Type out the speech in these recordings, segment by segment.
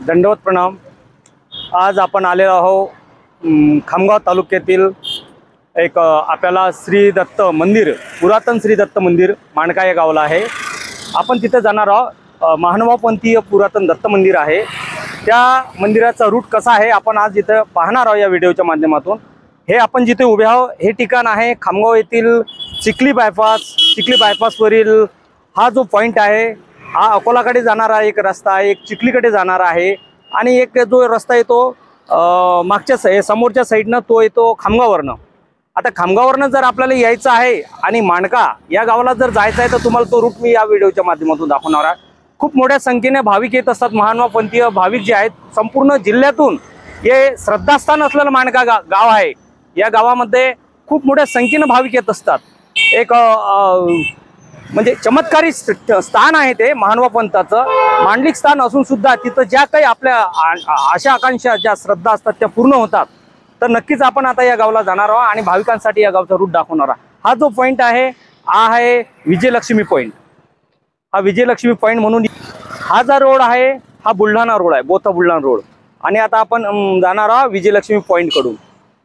दंडवत प्रणाम। आज आपण आलेलो आहोत खामगाव तालुक्यातील एक आपल्याला श्री दत्त मंदिर, पुरातन श्री दत्त मंदिर माणका या गावाला आहे। आपण तिथे जाणार आहोत। महानुभावपंथीय पुरातन दत्त मंदिर आहे। त्या मंदिराचा रूट कसा आहे आपण आज इथे पाहणार आहोत या व्हिडिओच्या माध्यमातून। हे आपण जिथे उभे आहोत हे ठिकाण आहे खामगाव येथील चिखली बायपासवरील हा जो पॉइंट आहे, हा अकोलाकडे जाणारा एक रस्ता आहे, एक चिखलीकडे जाणारा आहे आणि एक जो रस्ता आहे तो मागच्या समोरच्या साईडनं तो येतो खामगाववरनं। आता खामगाववरनं जर आपल्याला यायचं आहे आणि माणका या गावाला जर जायचं आहे तर तुम्हाला तो रूट मी या व्हिडिओच्या माध्यमातून दाखवणार आहे। खूप मोठ्या संख्येने भाविक येत असतात। महानुभावपंथीय भाविक जे आहेत संपूर्ण जिल्ह्यातून हे श्रद्धास्थान असलेलं माणका गाव आहे। या गावामध्ये खूप मोठ्या संख्येने भाविक येत असतात। एक म्हणजे चमत्कारी स्थान आहे ते महानुभावपंथाचं मांडलिक स्थान असून सुद्धा तिथं ज्या काही आपल्या आशा आकांक्षा ज्या श्रद्धा असतात त्या पूर्ण होतात। तर नक्कीच आपण आता या गावाला जाणार आहोत आणि भाविकांसाठी या गावचा रूट दाखवणार आहोत। हा जो पॉइंट आहे हा आहे विजयलक्ष्मी पॉइंट। हा विजयलक्ष्मी पॉइंट म्हणून हा जो रोड आहे हा बुलढाणा रोड आहे, बोथा बुलढाणा रोड। आणि आता आपण जाणार आहोत विजयलक्ष्मी पॉइंट कडून।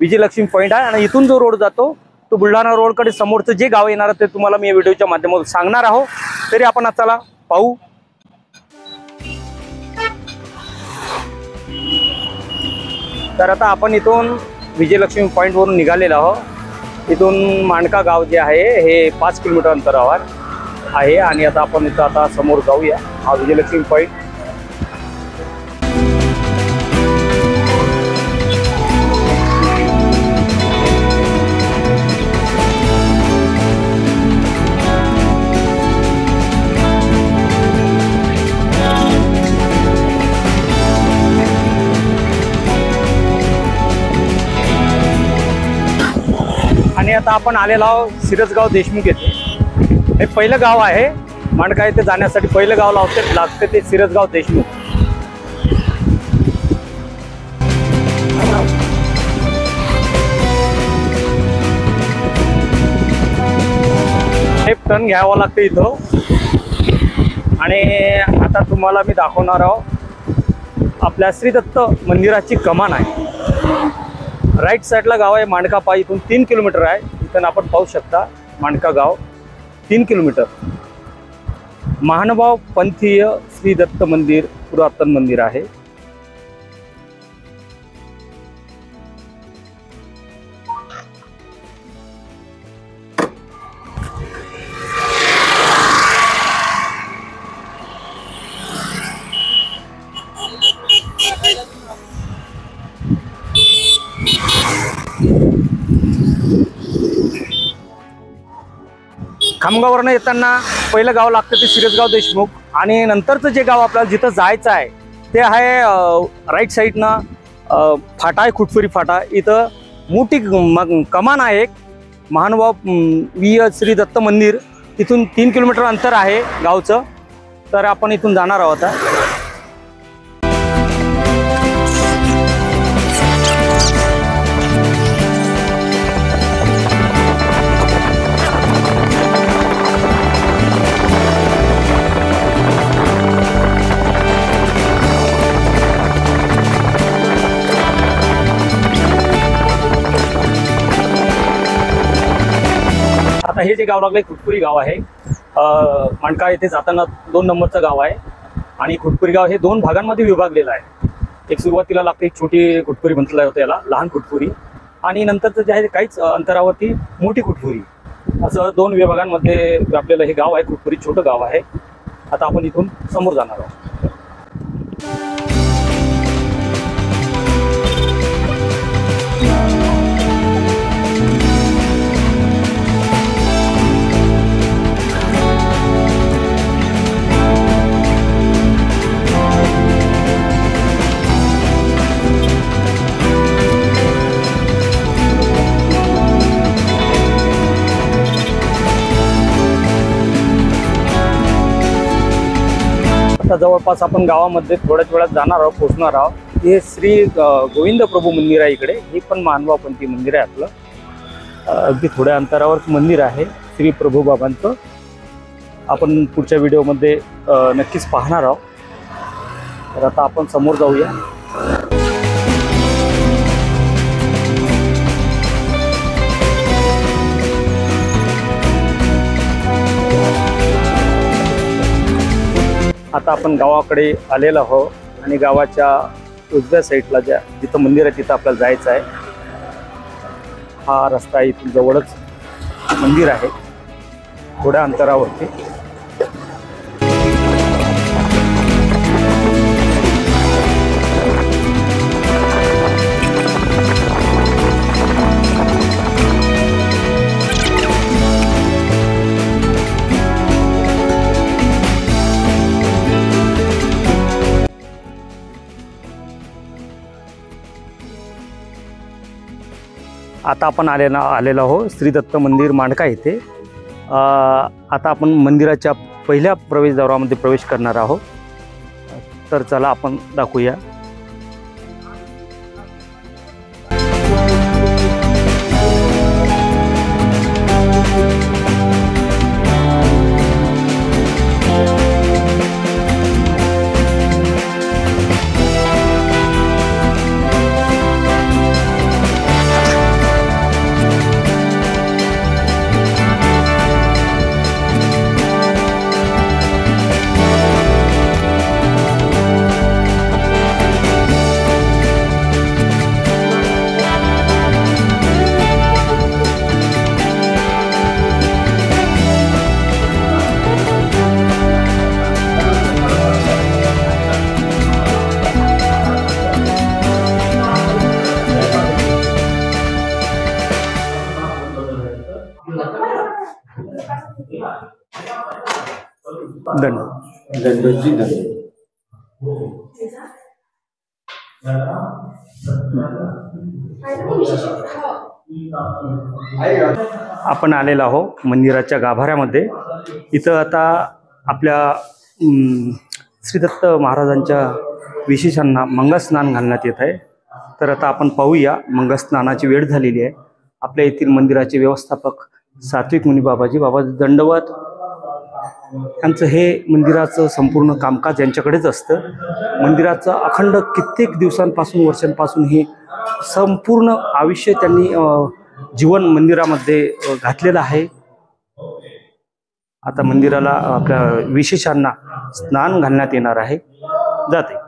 विजयलक्ष्मी पॉइंट आहे आणि इथून जो रोड जातो तो बुलढाणा रोडकडे समोरचं जे गाव येणार ते तुम्हाला मी या व्हिडिओच्या माध्यमातून सांगणार आहोत। तरी आपण चला पाहू। तर आता आपण इथून विजयलक्ष्मी पॉइंट वरून निघालेलो आहोत। इथून माणका गाव जे आहे हे 5 किलोमीटर अंतरावर आहे आणि आता आपण इथं आता समोर जाऊया। हा विजयलक्ष्मी पॉइंट। आणि आता आपण आलेलो आहोत सिरसगाव देशमुख येथे। हे पहिलं गाव आहे माणका येथे जाण्यासाठी। पहिलं गाव लागते ते सिरसगाव देशमुख। हे टर्न घ्यावं लागतं इथं। आणि आता तुम्हाला मी दाखवणार आहोत आपल्या श्री दत्त मंदिराची कमान आहे। राईट साईडला गाव आहे माणका पाय, इथून 3 किलोमीटर आहे। इथून आपण पाहू शकता माणका गाव 3 किलोमीटर। महानुभावपंथीय श्री दत्त मंदिर पुरातन मंदिर आहे। खामगाववरनं येताना पहिलं गाव लागतं ते सिरसगाव देशमुख आणि नंतरचं जे गाव आपल्याला जिथं जायचं आहे ते आहे राईट साईडनं फाटा आहे, खुटफुरी फाटा। इथं मोठी कमान आहे एक महानुभाव श्री दत्त मंदिर। तिथून 3 किलोमीटर अंतर आहे गावचं। तर आपण इथून जाणार आहोत आता। आता हे जे गाव लागले खुटपुरी गाव आहे। माणका येथे जाताना 2 नंबरचं गाव आहे आणि खुटपुरी गाव हे 2 भागांमध्ये विभागलेलं आहे। एक सुरुवातीला लागते एक छोटी खुटपुरी म्हटलं होतं याला, लहान खुटपुरी, आणि नंतरचं जे आहे काहीच अंतरावरती मोठी खुटपुरी, असं 2 विभागांमध्ये व्यापलेलं हे गाव आहे। खुटपुरी छोटं गाव आहे। आता आपण इथून समोर जाणार आहोत। आता जवळपास आपण गावामध्ये थोड्याच वेळात जाणार आहोत, पोहोचणार आहोत। हे श्री गोविंद प्रभू मंदिर आहे इकडे, हे पण मानवापंथी मंदिर आहे आपलं। अगदी थोड्या अंतरावर मंदिर आहे श्री प्रभू बाबांचं। आपण पुढच्या व्हिडिओमध्ये नक्कीच पाहणार आहोत। तर आता आपण समोर जाऊया। आता आपण गावाकडे आलेलो आहोत आणि गावाच्या उजव्या साईडला जिथं मंदिर आहे तिथं आपल्याला जायचं आहे। हा रस्ता इथून जवळच मंदिर आहे, थोड्या अंतरावरती। आता आपण आलेलो आहोत श्री दत्त मंदिर मांडका येथे। आता आपण मंदिराच्या पहिल्या प्रवेशद्वारामध्ये प्रवेश करणार आहोत। तर चला आपण दाखवूया। आपण आलेलो आहोत मंदिराच्या गाभाऱ्यामध्ये। इथं आता आपल्या श्री दत्त महाराजांच्या विशेषांना मंगलस्नान घालण्यात येत आहे। तर आता आपण पाहूया, मंगलस्नानाची वेळ झालेली आहे। आपल्या येथील मंदिराचे व्यवस्थापक सात्विक मुनी बाबाजी दंडवत यांचं हे मंदिराचं संपूर्ण कामकाज यांच्याकडेच असतं। मंदिराचं अखंड कित्येक दिवसांपासून वर्षांपासून हे संपूर्ण आयुष्य त्यांनी जीवन मंदिरामध्ये घातलेलं आहे। आता मंदिराला आपल्या विशेषांना स्नान घालण्यात येणार आहे। जाते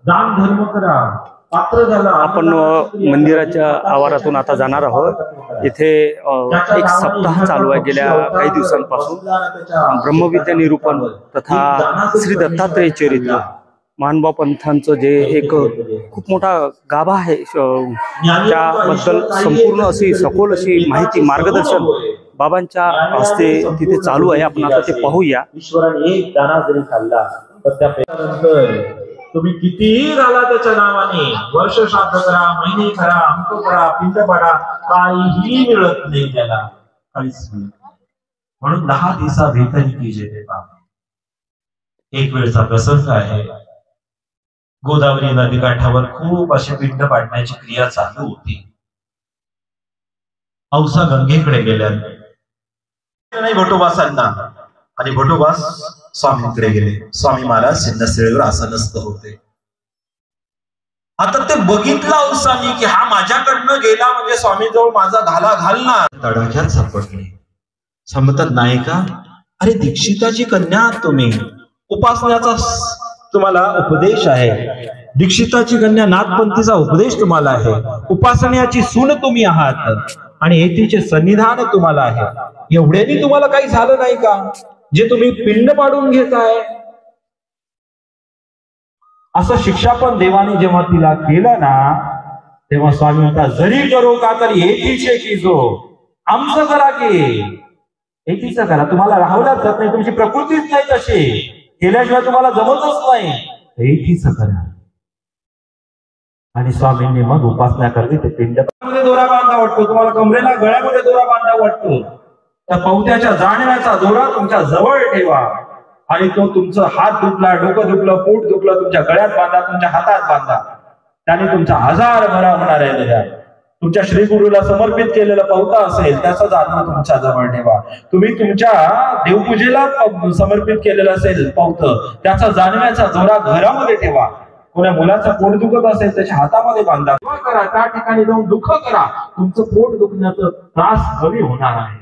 दान धर्म करा, पात्र झाला। आपण मंदिराच्या आवारातून आता जाणार आहोत। इथे एक सप्ताह चालू आहे गेल्या काही दिवसांपासून। ब्रह्मविद्या निरूपण तथा श्री दत्तात्रेय चरित्र महानुभाव पंथांचं जे एक खूप मोठा गाभा आहे, त्याबद्दल संपूर्ण अशी सखोल अशी माहिती मार्गदर्शन बाबांच्या हस्ते तिथे चालू आहे। आपण आता ते पाहूया। ईश्वराने एक दाना जरी खाल्ला तर त्यानंतर तुम्ही कितीही घाला त्याच्या नावाने, वर्ष श्राद्ध करा, महिने करा, अंक करा, पिंड पाडा, काहीही मिळत नाही त्याला, काहीच नाही। म्हणून 10 दिवसा भेटली कीजे ते पाप। एक वेळचा प्रसंग आहे, गोदावरी नदीकाठावर खूप असे पिंड पाडण्याची क्रिया चालू होती। औसा गंगेकडे गेल्या नाही भटोबासांना, आणि भटोबास स्वामींकडे गेले। स्वामी महाराज सिंहस्थळीवर आसनस्थ होते। आता ते बघितलं औसानी की हा माझ्याकडनं गेला म्हणजे स्वामीजवळ माझा घाला घालणार, तडाख्यात सापडले। समजत नाही का, अरे दीक्षिताची कन्या तुम्ही, उपासनाचा तुम्हाला उपदेश आहे, दीक्षिताची कन्या नाथपंथीचा उपदेश तुम्हाला आहे, उपासनेची सून तुम्ही आहात, आणि येथीचे सन्निधान तुम्हाला आहे. एवढ्यानी तुम्हाला काही झालं नाही का, जे तुम्ही पिंड पाडून घेताय? असं शिक्षा पण देवाने जेव्हा तिला केलं ना, तेव्हा स्वामी म्हणतात, जरी करो का तरी एकीचे की जो आमचं करा की एकीचं करा. तुम्हाला राहवल्याच जात नाही, तुमची प्रकृतीच नाही तशी, केल्याशिवाय तुम्हाला जमतच नाही. एकीचं करा. आणि स्वामींनी मग उपासना करते. ते पिंडमध्ये दोरा बांधा वाटतो, तुम्हाला कमरेला गळ्यामध्ये दोरा बांधा वाटतो, त्या पवत्याच्या जाणव्याचा दोरा तुमच्या जवळ ठेवा. आणि तो तुमचं हात दुखला, डोकं दुखलं, पोट दुखलं, तुमच्या गळ्यात बांधा, तुमच्या हातात बांधा. त्याने तुमचा आजार बरा होणार आहे. बघा, तुमच्या श्रीगुरूला समर्पित केलेला पवता असेल त्याचा जाणवा तुमच्या जवळ ठेवा. तुम्ही तुमच्या देवपूजेला समर्पित केलेलं असेल पवत, त्याचा जाणव्याचा दोरा घरामध्ये ठेवा. कोणा मुलाचं पोट दुखत असेल त्याच्या हातामध्ये बांधा. करा, त्या ठिकाणी जाऊन दुःख करा, तुमचं पोट दुखण्याचा त्रास कमी होणार आहे.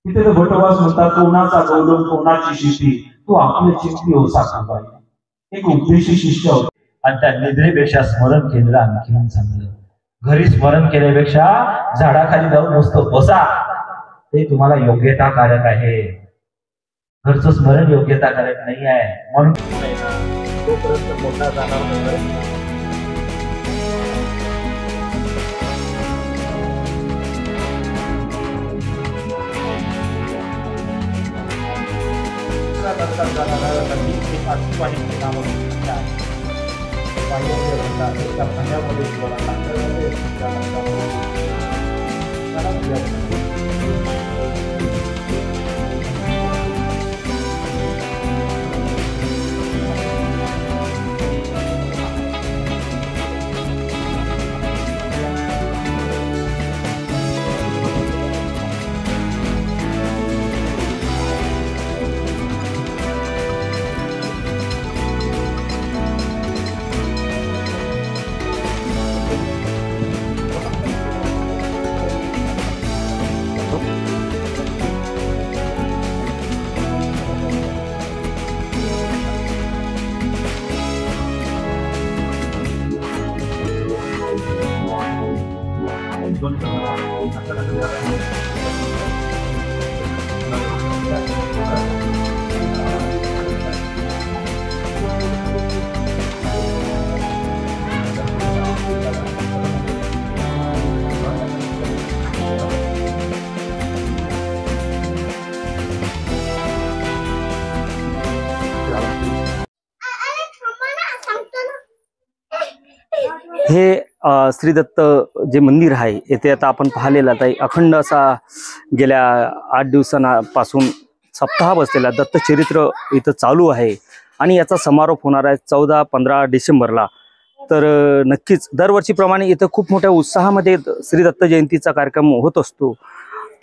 तिथे तर भटवास म्हणतात, कोणाचा गौरव कोणाची शिष्टी, तो आपली चिठ्ठी ओसा खावाय. एक उपदेशी शिष्य होते आणि त्या निद्रेपेक्षा स्मरण केलेलं आणखीन चांगलं. घरी स्मरण केल्यापेक्षा झाडाखाली जाऊन नुसतं बसा, ते तुम्हाला योग्यताकारक आहे. घरचं स्मरण योग्यताकारक नाही आहे. म्हणून तोपर्यंत मोठा जाणार नाही. हे श्री दत्त जे मंदिर आहे येथे आता आपण पाहिलेलं आहे. अखंड असा गेल्या 8 दिवसांपासून सप्ताह बसलेला दत्त चरित्र इथं चालू आहे आणि याचा समारोप होणार आहे 14-15 डिसेंबरला. तर नक्कीच दरवर्षीप्रमाणे इथं खूप मोठ्या उत्साहामध्ये श्री दत्त जयंतीचा कार्यक्रम होत असतो.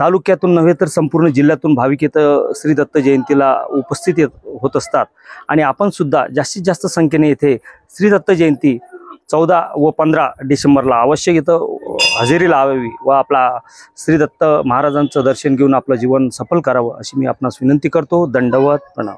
तालुक्यातून नव्हे तर संपूर्ण जिल्ह्यातून भाविक इथं श्री दत्त जयंतीला उपस्थित होत असतात आणि आपण सुद्धा जास्तीत जास्त संख्येने इथे श्री दत्त जयंती 14 व 15 डिसेंबरला अवश्य इथं हजेरी लावावी व आपला श्री दत्त महाराजांचं दर्शन घेऊन आपलं जीवन सफल करावं अशी मी आपणास विनंती करतो. दंडवत प्रणाम.